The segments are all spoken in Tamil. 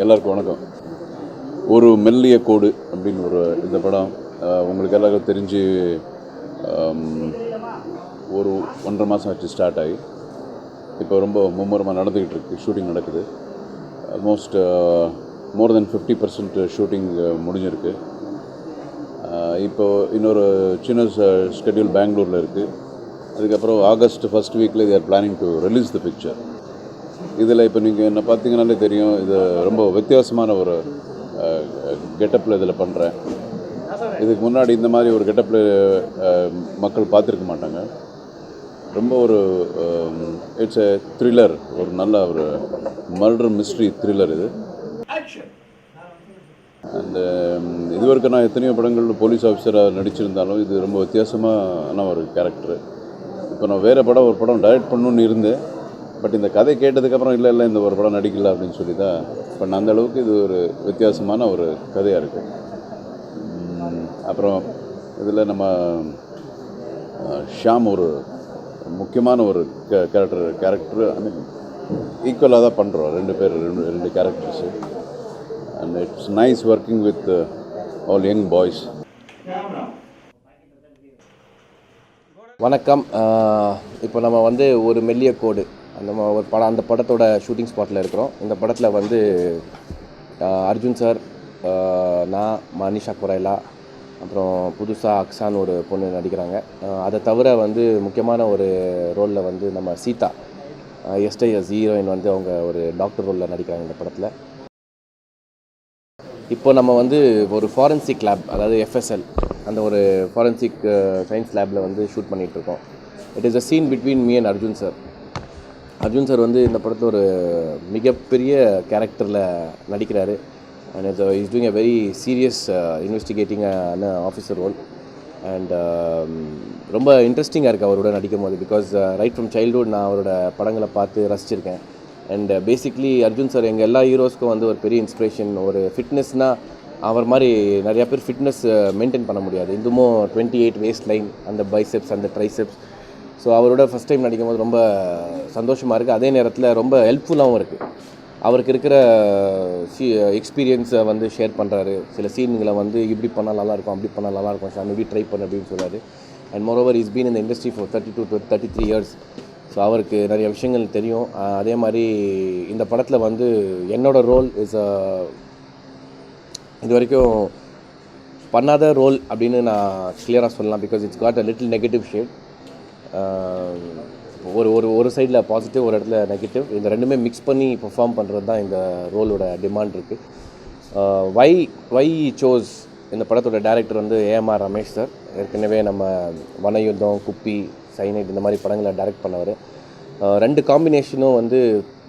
எல்லாருக்கும் வணக்கம். ஒரு மெல்லிய கோடு அப்படின்னு இந்த படம் உங்களுக்கு எல்லாருக்கும் தெரிஞ்சு ஒரு 1.5 மாதம் ஆச்சு ஸ்டார்ட் ஆகி இப்போ ரொம்ப மும்முரமாக நடந்துக்கிட்டு இருக்குது. ஷூட்டிங் நடக்குது. ஆல்மோஸ்ட் மோர் தென் 50% ஷூட்டிங் முடிஞ்சிருக்கு. இப்போது இன்னொரு சின்ன ஸ்கெட்யூல் பெங்களூரில் இருக்குது. அதுக்கப்புறம் ஆகஸ்ட் ஃபர்ஸ்ட் வீக்கில் they are planning to release the picture. இதில் இப்போ நீங்கள் என்ன பார்த்தீங்கன்னாலே தெரியும், இது ரொம்ப வித்தியாசமான ஒரு கெட்டப்பில் இதில் பண்ணுறேன். இதுக்கு முன்னாடி இந்த மாதிரி ஒரு கெட்டப்பில் மக்கள் பார்த்துருக்க மாட்டாங்க. ரொம்ப ஒரு இட்ஸ் எ த்ரில்லர், ஒரு நல்ல ஒரு மர்டர் மிஸ்ட்ரி த்ரில்லர் இது. அண்ட் இது வரைக்கும் நான் எத்தனையோ படங்கள் போலீஸ் ஆஃபீஸராக நடிச்சிருந்தாலும் இது ரொம்ப வித்தியாசமான ஒரு கேரக்டரு. இப்போ நான் வேறு ஒரு படம் டைரக்ட் பண்ணணுன்னு இருந்தேன். பட் இந்த கதை கேட்டதுக்கப்புறம் இல்லை இந்த ஒரு படம் நடிக்கல அப்படின்னு சொல்லி தான் இப்போ அந்த அளவுக்கு இது ஒரு வித்தியாசமான ஒரு கதையாக இருக்குது. அப்புறம் இதில் நம்ம ஷாம் ஒரு முக்கியமான ஒரு கேரக்டர் ஐ மீன் ஈக்குவலாக தான் பண்ணுறோம். ரெண்டு characters. And it's nice working with all young boys. வணக்கம். இப்போ நம்ம ஒரு மெல்லிய கோடு அந்த படத்தோட ஷூட்டிங் ஸ்பாட்டில் இருக்கிறோம். இந்த படத்தில் அர்ஜுன் சார், நான், மனிஷா கொரைலா, அப்புறம் புதுசாக அக்ஸான் ஒரு பொண்ணு நடிக்கிறாங்க. அதை தவிர முக்கியமான ஒரு ரோலில் நம்ம சீதா எஸ்டைஎஸ் ஹீரோயின் அவங்க ஒரு டாக்டர் ரோலில் நடிக்கிறாங்க இந்த படத்தில். இப்போ நம்ம ஒரு ஃபாரன்சிக் லேப், அதாவது எஃப்எஸ்எல், அந்த ஒரு ஃபாரன்சிக் சயின்ஸ் லேபில் ஷூட் பண்ணிகிட்ருக்கோம். It is a scene between me and Arjun sir. Arjun sir இந்த படத்தில் ஒரு மிகப்பெரிய கேரக்டரில் நடிக்கிறாரு. And is doing a very serious investigating officer role. And ரொம்ப இன்ட்ரெஸ்டிங்காக இருக்குது அவரோட நடிக்கும் போது. பிகாஸ் ரைட் ஃப்ரம் சைல்ட்ஹுட் நான் அவரோட படங்களை பார்த்து ரசிச்சிருக்கேன். அண்ட் பேசிக்லி அர்ஜுன் சார் எங்கள் எல்லா ஹீரோஸ்க்கும் ஒரு பெரிய இன்ஸ்பிரேஷன். ஒரு ஃபிட்னஸ்னால் அவர் மாதிரி நிறையா பேர் ஃபிட்னஸ் மெயின்டைன் பண்ண முடியாது. இன்னமும் 28 வேஸ்ட் லைன், அந்த பைசெப்ஸ், அந்த ட்ரைசெப்ஸ். ஸோ அவரோட ஃபஸ்ட் டைம் நடிக்கும் போது ரொம்ப சந்தோஷமாக இருக்குது. அதே நேரத்தில் ரொம்ப ஹெல்ப்ஃபுல்லாகவும் இருக்குது. அவருக்கு இருக்கிற எக்ஸ்பீரியன்ஸை ஷேர் பண்ணுறாரு. சில சீன்களை இப்படி பண்ணால் நல்லாயிருக்கும், அப்படி பண்ணால் நல்லாயிருக்கும் ஷாம், இப்படி ட்ரை பண்ணு அப்படின்னு சொல்கிறாரு. அண்ட் மோரோவர் இஸ் பீன் இந்த industry for 32 to 33 years. So அவருக்கு நிறைய விஷயங்கள் தெரியும். அதே மாதிரி இந்த படத்தில் என்னோடய ரோல் இது வரைக்கும் பண்ணாத ரோல் அப்படின்னு நான் கிளியராக சொல்லலாம். Because it's got a little negative shade. ஒரு சைடில் பாசிட்டிவ், ஒரு இடத்துல நெகட்டிவ். இந்த ரெண்டுமே மிக்ஸ் பண்ணி பெர்ஃபார்ம் பண்ணுறது தான் இந்த ரோலோட டிமாண்ட் இருக்குது. வை சோஸ் இந்த படத்தோட டைரக்டர் AMR ரமேஷ் சார். ஏற்கனவே நம்ம வனயுத்தம், குப்பி, சைனைட் இந்த மாதிரி படங்களை டைரக்ட் பண்ணவர். 2 காம்பினேஷனும்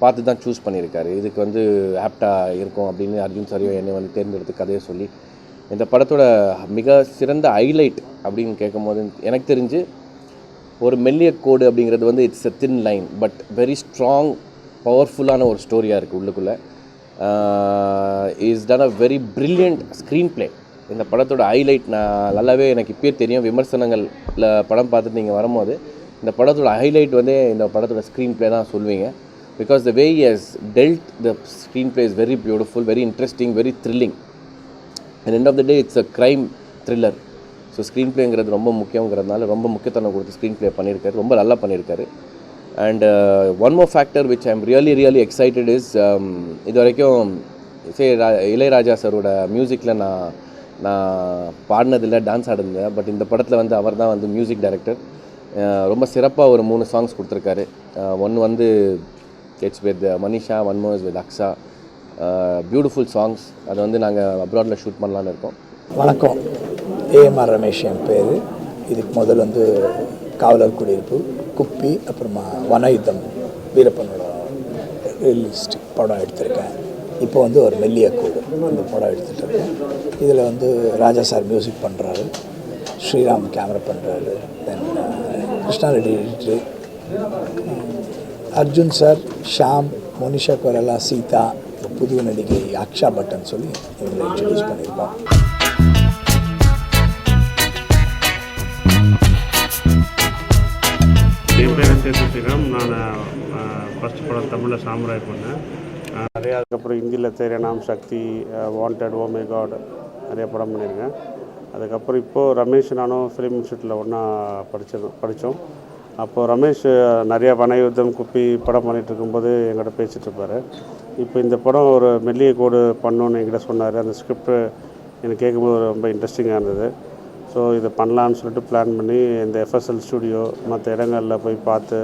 பார்த்து தான் சூஸ் பண்ணியிருக்காரு. இதுக்கு ஆப்டாக இருக்கும் அப்படின்னு அர்ஜுன் சாரையும் என்னை தேர்ந்தெடுத்து கதையை சொல்லி இந்த படத்தோட மிக சிறந்த ஹைலைட் அப்படின்னு கேட்கும்போது எனக்கு தெரிஞ்சு ஒரு மெல்லிய கோடு அப்படிங்கிறது it's a thin line, but very strong, பவர்ஃபுல்லான ஒரு ஸ்டோரியாக இருக்குது உள்ளுக்குள்ளே. Is done a very brilliant screen play. இந்த படத்தோட ஹைலைட் நான் நல்லாவே எனக்கு இப்போயே தெரியும். விமர்சனங்களில் படம் பார்த்துட்டு நீங்கள் வரும்போது இந்த படத்தோட ஹைலைட் இந்த படத்தோட ஸ்க்ரீன் பிளே தான் சொல்லுவீங்க. Because the way has told the screenplay is very beautiful, very interesting, very thrilling. And end of the day it's a crime thriller. So ஸ்க்ரீன் பிளேங்கிறது ரொம்ப முக்கியங்கிறதுனால ரொம்ப முக்கியத்துவம் கொடுத்து ஸ்க்ரீன் பிளே பண்ணியிருக்காரு. ரொம்ப நல்லா பண்ணியிருக்காரு. And one more factor which I am really excited is, இது வரைக்கும் இளையராஜா சாரோட மியூசிக்கில் நான் பாடினதில்லை, டான்ஸ் ஆடினதில்லை. பட் இந்த படத்தில் அவர் தான் மியூசிக் டைரக்டர். ரொம்ப சிறப்பாக ஒரு 3 சாங்ஸ் கொடுத்துருக்காரு. ஒன்று it's with Manisha, one more is with Aqsa. Beautiful songs. அதை நாங்கள் அப்ராடில் ஷூட் பண்ணலான்னு இருக்கோம். வணக்கம். AMR ரமேஷ் என் பேர். இதுக்கு முதல் காவலர் குடியிருப்பு, குப்பி, அப்புறமா வனயுத்தம், வீரப்பனோட ரியலிஸ்டிக் படம் எடுத்திருக்கேன். இப்போ ஒரு மெல்லிய கோடு இந்த படம் எடுத்துகிட்டு இருக்கேன். இதில் ராஜா சார் மியூசிக் பண்ணுறாரு, ஸ்ரீராம் கேமரா பண்ணுறாரு, தென் கிருஷ்ணா ரெட்டி எடிட்ரு, அர்ஜுன் சார், ஷாம், மோனிஷா கொரலா, சீதா, புது நடிகை அக்ஷா பட்டன் சொல்லி இவங்களை இன்ட்ரடியூஸ் பண்ணியிருக்கோம். என் பேர் சேது ஸ்ரீராம். நான் ஃபஸ்ட் படம் தமிழில் சாமுராய் பண்ணேன். நிறையா அதுக்கப்புறம் ஹிந்தியில் தேரே நாம் சக்தி, வாண்டட், ஓ மை காட் நிறைய படம் பண்ணியிருக்கேன். அதுக்கப்புறம் இப்போது ரமேஷ் நானும் ஃபிலிம் இன்ஸ்டியூட்டில் ஒன்றா படித்தோம். அப்போது ரமேஷ் நிறையா வனயுத்தம், குப்பி படம் பண்ணிகிட்டு இருக்கும்போது என்கிட்ட பேசிகிட்டு இருப்பார். இப்போ இந்த படம் ஒரு மெல்லிய கோடு பண்ணணுன்னு என்கிட்ட சொன்னார். அந்த ஸ்கிரிப்ட் எனக்கு கேட்கும்போது ரொம்ப இன்ட்ரெஸ்டிங்காக இருந்தது. ஸோ இதை பண்ணலான்னு சொல்லிட்டு பிளான் பண்ணி இந்த எஃப்எஸ்எல் ஸ்டூடியோ மற்ற இடங்களில் போய் பார்த்து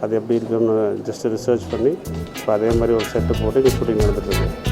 அது எப்படி இருக்குன்னு ஜஸ்ட்டு ரிசர்ச் பண்ணி இப்போ அதே மாதிரி ஒரு செட்டு போட்டு இங்கே ஷூட்டிங் நடந்துகிட்ருக்கு.